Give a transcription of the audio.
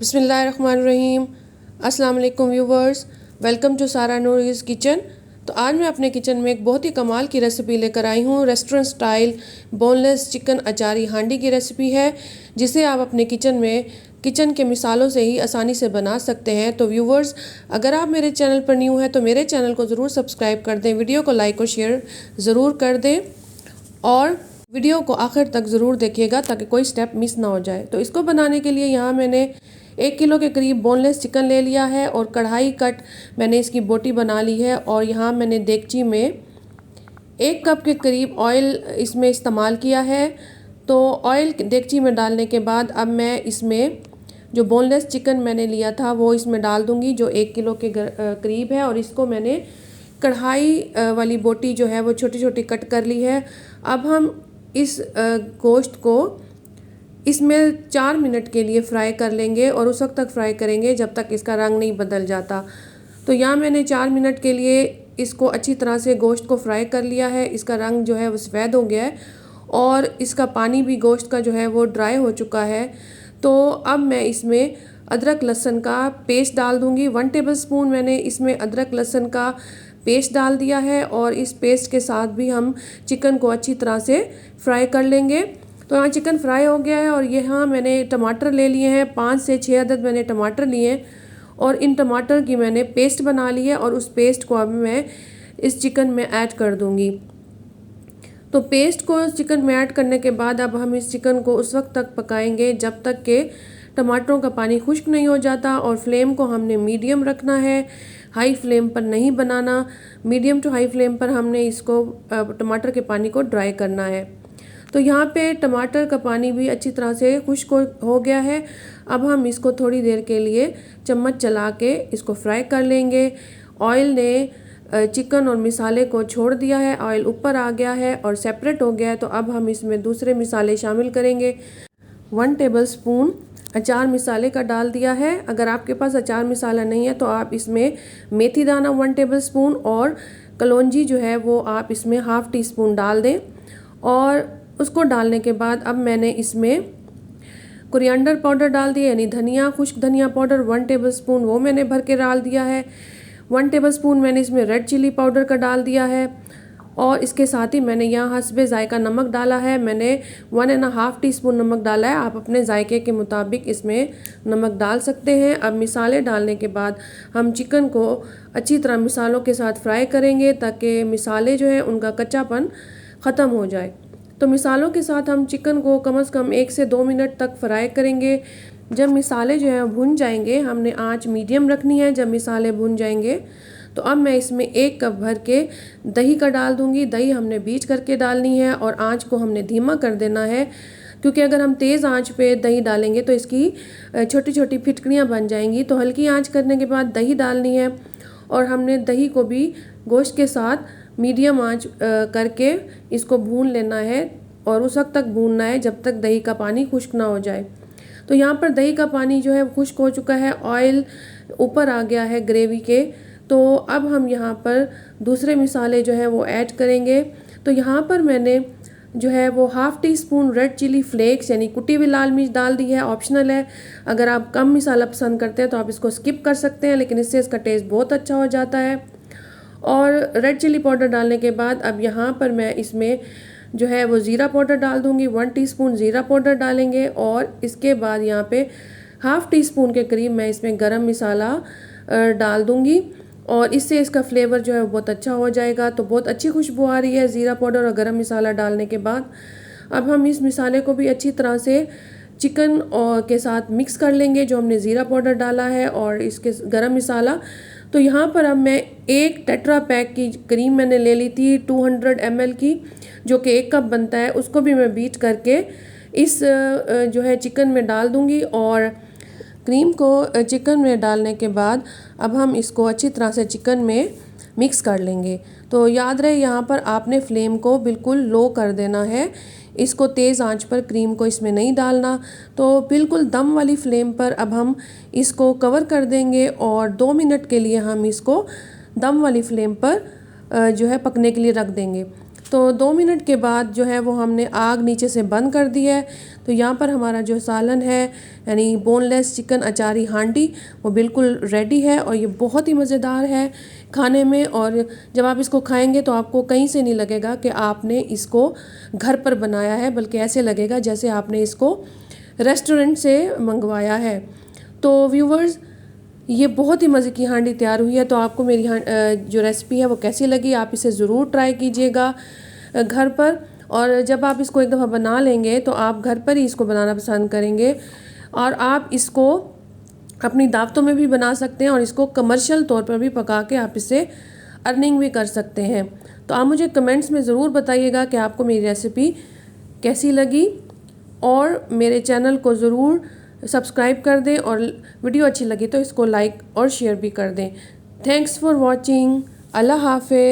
बिस्मिल्लाहिर्रहमानिर्रहीम। अस्सलाम वालेकुम व्यूवर्स, वेलकम टू सारा नूरीज़ किचन। तो आज मैं अपने किचन में एक बहुत ही कमाल की रेसिपी लेकर आई हूँ। रेस्टोरेंट स्टाइल बोनलेस चिकन अचारी हांडी की रेसिपी है, जिसे आप अपने किचन के मिसालों से ही आसानी से बना सकते हैं। तो व्यूवर्स, अगर आप मेरे चैनल पर न्यू हैं तो मेरे चैनल को ज़रूर सब्सक्राइब कर दें, वीडियो को लाइक और शेयर ज़रूर कर दें और वीडियो को आखिर तक ज़रूर देखिएगा ताकि कोई स्टेप मिस ना हो जाए। तो इसको बनाने के लिए यहाँ मैंने 1 किलो के करीब बोनलेस चिकन ले लिया है और कढ़ाई कट मैंने इसकी बोटी बना ली है। और यहाँ मैंने देगची में 1 कप के करीब ऑयल इसमें इस्तेमाल किया है। तो ऑयल देगची में डालने के बाद अब मैं इसमें जो बोनलेस चिकन मैंने लिया था वो इसमें डाल दूँगी, जो 1 किलो के करीब है। और इसको मैंने कढ़ाई वाली बोटी जो है वो छोटी छोटी कट कर ली है। अब हम इस गोश्त को इसमें 4 मिनट के लिए फ्राई कर लेंगे और उस वक्त तक फ्राई करेंगे जब तक इसका रंग नहीं बदल जाता। तो यहाँ मैंने 4 मिनट के लिए इसको अच्छी तरह से गोश्त को फ्राई कर लिया है। इसका रंग जो है वो सफ़ेद हो गया है और इसका पानी भी गोश्त का जो है वो ड्राई हो चुका है। तो अब मैं इसमें अदरक लहसुन का पेस्ट डाल दूँगी। 1 टेबल स्पून मैंने इसमें अदरक लहसुन का पेस्ट डाल दिया है और इस पेस्ट के साथ भी हम चिकन को अच्छी तरह से फ्राई कर लेंगे। तो यहाँ चिकन फ्राई हो गया है और यहाँ मैंने टमाटर ले लिए हैं, 5 से 6 अदद मैंने टमाटर लिए हैं और इन टमाटर की मैंने पेस्ट बना ली है और उस पेस्ट को अब मैं इस चिकन में ऐड कर दूँगी। तो पेस्ट को चिकन में ऐड करने के बाद अब हम इस चिकन को उस वक्त तक पकाएंगे जब तक कि टमाटरों का पानी खुश्क नहीं हो जाता। और फ्लेम को हमने मीडियम रखना है, हाई फ्लेम पर नहीं बनाना। मीडियम टू हाई फ्लेम पर हमने इसको टमाटर के पानी को ड्राई करना है। तो यहाँ पे टमाटर का पानी भी अच्छी तरह से खुश्क हो गया है। अब हम इसको थोड़ी देर के लिए चम्मच चला के इसको फ्राई कर लेंगे। ऑयल ने चिकन और मिसाले को छोड़ दिया है, ऑयल ऊपर आ गया है और सेपरेट हो गया है। तो अब हम इसमें दूसरे मिसाले शामिल करेंगे। 1 टेबल स्पून अचार मिसाले का डाल दिया है। अगर आपके पास अचार मिसाला नहीं है तो आप इसमें मेथी दाना 1 टेबल स्पून और कलौंजी जो है वो आप इसमें ½ टी स्पून डाल दें। और उसको डालने के बाद अब मैंने इसमें कोरिएंडर पाउडर डाल दिया, यानी धनिया, खुश्क धनिया पाउडर 1 टेबल स्पून वो मैंने भर के डाल दिया है। 1 टेबल स्पून मैंने इसमें रेड चिली पाउडर का डाल दिया है और इसके साथ ही मैंने यहाँ हस्बे जायका नमक डाला है। मैंने 1½ टी स्पून नमक डाला है। आप अपने जायके के मुताबिक इसमें नमक डाल सकते हैं। अब मिसाले डालने के बाद हम चिकन को अच्छी तरह मिसालों के साथ फ्राई करेंगे ताकि मिसाले जो है उनका कच्चापन ख़त्म हो जाए। तो मिसालों के साथ हम चिकन को कम से कम 1 से 2 मिनट तक फ्राई करेंगे। जब मिसाले जो हैं भुन जाएंगे, हमने आंच मीडियम रखनी है। जब मिसाले भुन जाएंगे तो अब मैं इसमें 1 कप भर के दही का डाल दूंगी। दही हमने बीच करके डालनी है और आंच को हमने धीमा कर देना है, क्योंकि अगर हम तेज़ आंच पे दही डालेंगे तो इसकी छोटी छोटी फिटकड़ियाँ बन जाएंगी। तो हल्की आंच करने के बाद दही डालनी है और हमने दही को भी गोश्त के साथ मीडियम आंच करके इसको भून लेना है और उस वक्त तक भूनना है जब तक दही का पानी खुश्क ना हो जाए। तो यहाँ पर दही का पानी जो है खुश्क हो चुका है, ऑयल ऊपर आ गया है ग्रेवी के। तो अब हम यहाँ पर दूसरे मिसाले जो है वो ऐड करेंगे। तो यहाँ पर मैंने जो है वो ½ teaspoon red chilli flakes यानी कुटी हुई लाल मिर्च डाल दी है, ऑप्शनल है। अगर आप कम मिसाला पसंद करते हैं तो आप इसको स्किप कर सकते हैं, लेकिन इससे इसका टेस्ट बहुत अच्छा हो जाता है। और रेड चिली पाउडर डालने के बाद अब यहाँ पर मैं इसमें जो है वो ज़ीरा पाउडर डाल दूँगी। 1 टीस्पून ज़ीरा पाउडर डालेंगे और इसके बाद यहाँ पे ½ टी स्पून के करीब मैं इसमें गरम मसाला डाल दूँगी और इससे इसका फ्लेवर जो है वो बहुत अच्छा हो जाएगा। तो बहुत अच्छी खुशबू आ रही है ज़ीरा पाउडर और गरम मसाला डालने के बाद। अब हम इस मसाले को भी अच्छी तरह से चिकन और के साथ मिक्स कर लेंगे, जो हमने ज़ीरा पाउडर डाला है और इसके गरम मसाला। तो यहाँ पर अब मैं 1 टेट्रा पैक की क्रीम मैंने ले ली थी 200 ml की, जो कि 1 कप बनता है। उसको भी मैं बीट करके इस जो है चिकन में डाल दूँगी और क्रीम को चिकन में डालने के बाद अब हम इसको अच्छी तरह से चिकन में मिक्स कर लेंगे। तो याद रहे यहाँ पर आपने फ्लेम को बिल्कुल लो कर देना है, इसको तेज़ आंच पर क्रीम को इसमें नहीं डालना। तो बिल्कुल दम वाली फ्लेम पर अब हम इसको कवर कर देंगे और 2 मिनट के लिए हम इसको दम वाली फ्लेम पर जो है पकने के लिए रख देंगे। तो 2 मिनट के बाद जो है वो हमने आग नीचे से बंद कर दी है। तो यहाँ पर हमारा जो सालन है यानी बोनलेस चिकन अचारी हांडी वो बिल्कुल रेडी है और ये बहुत ही मज़ेदार है खाने में। और जब आप इसको खाएंगे तो आपको कहीं से नहीं लगेगा कि आपने इसको घर पर बनाया है, बल्कि ऐसे लगेगा जैसे आपने इसको रेस्टोरेंट से मंगवाया है। तो व्यूवर्स, ये बहुत ही मज़े की हांडी तैयार हुई है। तो आपको मेरी जो रेसिपी है वो कैसी लगी, आप इसे ज़रूर ट्राई कीजिएगा घर पर। और जब आप इसको एक दफ़ा बना लेंगे तो आप घर पर ही इसको बनाना पसंद करेंगे और आप इसको अपनी दावतों में भी बना सकते हैं और इसको कमर्शियल तौर पर भी पका के आप इससे अर्निंग भी कर सकते हैं। तो आप मुझे कमेंट्स में ज़रूर बताइएगा कि आपको मेरी रेसिपी कैसी लगी और मेरे चैनल को ज़रूर सब्सक्राइब कर दें और वीडियो अच्छी लगी तो इसको लाइक और शेयर भी कर दें। Thanks for watching. अल्लाह हाफ़िज़।